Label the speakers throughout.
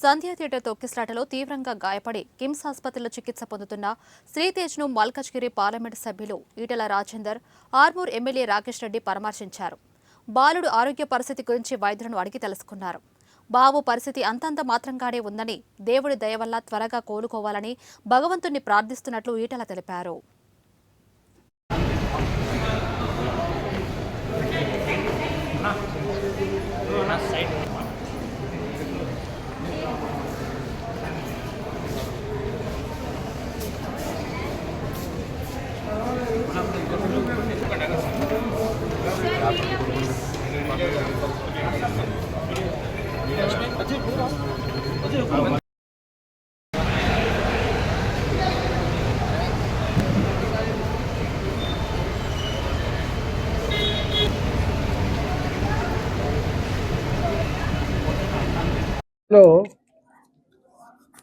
Speaker 1: సంధ్యా theatre తొక్కిసలాటలో తీవ్రంగా గాయపడి కిమ్స్ ఆసుపత్రిలో చికిత్స పొందుతున్న శ్రీతేజ్ను మల్కజ్గిరి పార్లమెంటు సభ్యులు ఈటెల రాజేందర్, ఆర్మూర్ ఎమ్మెల్యే రాకేష్ రెడ్డి పరామర్శించారు. బాలుడు ఆరోగ్య పరిస్థితి గురించి వైద్యులను అడిగి తెలుసుకున్నారు. బాబు పరిస్థితి అంతంత మాత్రంగానే ఉందని, దేవుడి దయ వల్ల త్వరగా కోలుకోవాలని భగవంతుణ్ణి ప్రార్థిస్తున్నట్లు ఈటెల తెలిపారు.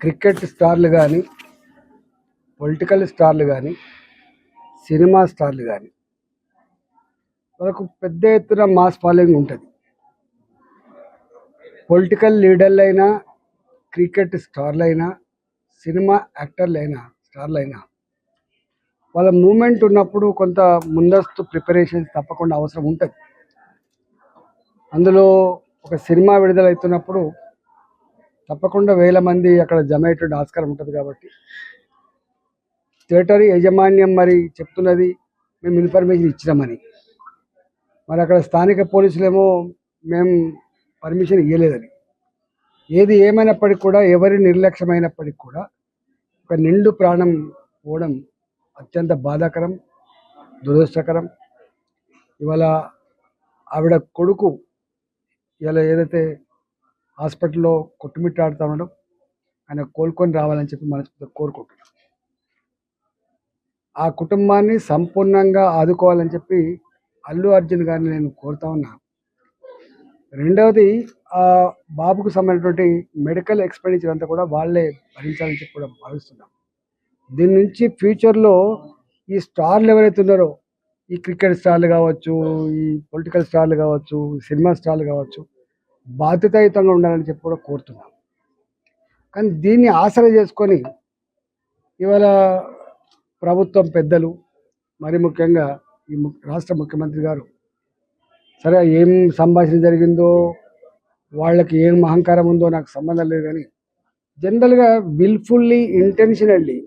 Speaker 2: క్రికెట్ స్టార్లు కానీ, పొలిటికల్ స్టార్లు కానీ, సినిమా స్టార్లు కానీ వాళ్ళకు పెద్ద ఎత్తున మాస్ ఫాలోయింగ్ ఉంటుంది. పొలిటికల్ లీడర్లైనా, క్రికెట్ స్టార్లైనా, సినిమా యాక్టర్లైనా, స్టార్లైనా వాళ్ళ మూమెంట్ ఉన్నప్పుడు కొంత ముందస్తు ప్రిపరేషన్స్ తప్పకుండా అవసరం ఉంటుంది. అందులో ఒక సినిమా విడుదలవుతున్నప్పుడు తప్పకుండా వేల మంది అక్కడ జమ అయ్యేటువంటి ఆస్కారం ఉంటుంది. కాబట్టి థియేటర్ యాజమాన్యం మరి చెప్తున్నది మేము ఇన్ఫర్మేషన్ ఇచ్చినామని, మరి అక్కడ స్థానిక పోలీసులేమో మేము పర్మిషన్ ఇవ్వలేదని. ఏది ఏమైనప్పటికీ కూడా, ఎవరి నిర్లక్ష్యమైనప్పటికీ కూడా ఒక నిండు ప్రాణం పోవడం అత్యంత బాధాకరం, దురదృష్టకరం. ఇవాళ ఆవిడ కొడుకు ఇలా ఏదైతే హాస్పిటల్లో కొట్టుమిట్టాడుతూ ఉండడం, ఆయన కోలుకొని రావాలని చెప్పి మనస్ఫూర్తిగా కోరుకుంటున్నాం. ఆ కుటుంబాన్ని సంపూర్ణంగా ఆదుకోవాలని చెప్పి అల్లు అర్జున్ గారిని నేను కోరుతా ఉన్నా. రెండవది, ఆ బాబుకు సంబంధించినటువంటి మెడికల్ ఎక్స్పెండిచర్ అంతా కూడా వాళ్ళే భరించాలని చెప్పి కూడా భావిస్తున్నాం. దీని నుంచి ఫ్యూచర్లో ఈ స్టార్లు ఎవరైతే ఉన్నారో, ఈ క్రికెట్ స్టార్లు కావచ్చు, ఈ పొలిటికల్ స్టార్లు కావచ్చు, సినిమా స్టార్లు కావచ్చు, బాధ్యతాయుతంగా ఉండాలని చెప్పి కూడా కోరుతున్నాం. కానీ దీన్ని ఆసరా చేసుకొని ఇవాళ ప్రభుత్వం పెద్దలు, మరి ముఖ్యంగా ఈ రాష్ట్ర ముఖ్యమంత్రి గారు, సరే ఏం సంభాషణ జరిగిందో, వాళ్ళకి ఏం అహంకారం ఉందో నాకు సంబంధం లేదు, కానీ జనరల్గా విల్ఫుల్లీ, ఇంటెన్షనల్లీ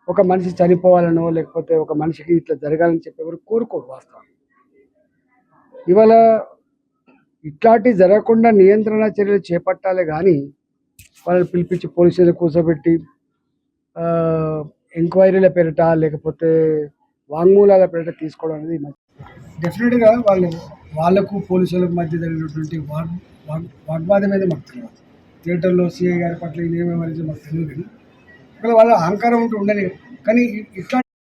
Speaker 2: ఒక మనిషి చనిపోవాలనో లేకపోతే ఒక మనిషికి ఇట్లా జరగాలని చెప్పి ఎవరు కోరుకోరు. వాస్తవం ఇవాళ ఇట్లాంటి జరగకుండా నియంత్రణ చర్యలు చేపట్టాలి, కానీ వాళ్ళని పిలిపించి పోలీసులు కూర్చోబెట్టి ఎంక్వైరీల పేరిట లేకపోతే వాంగ్మూలాల పేరిట తీసుకోవడం అనేది డెఫినెట్గా వాళ్ళకు పోలీసులకు మధ్య జరిగినటువంటి వాగ్వాదం అనేది మాకు తెలియదు. థియేటర్లో సిఐ గారి పట్ల ఇదేమేమనేది మాకు తెలియదు. కానీ వాళ్ళ అహంకారం ఉంటూ ఉండని, కానీ ఇట్లా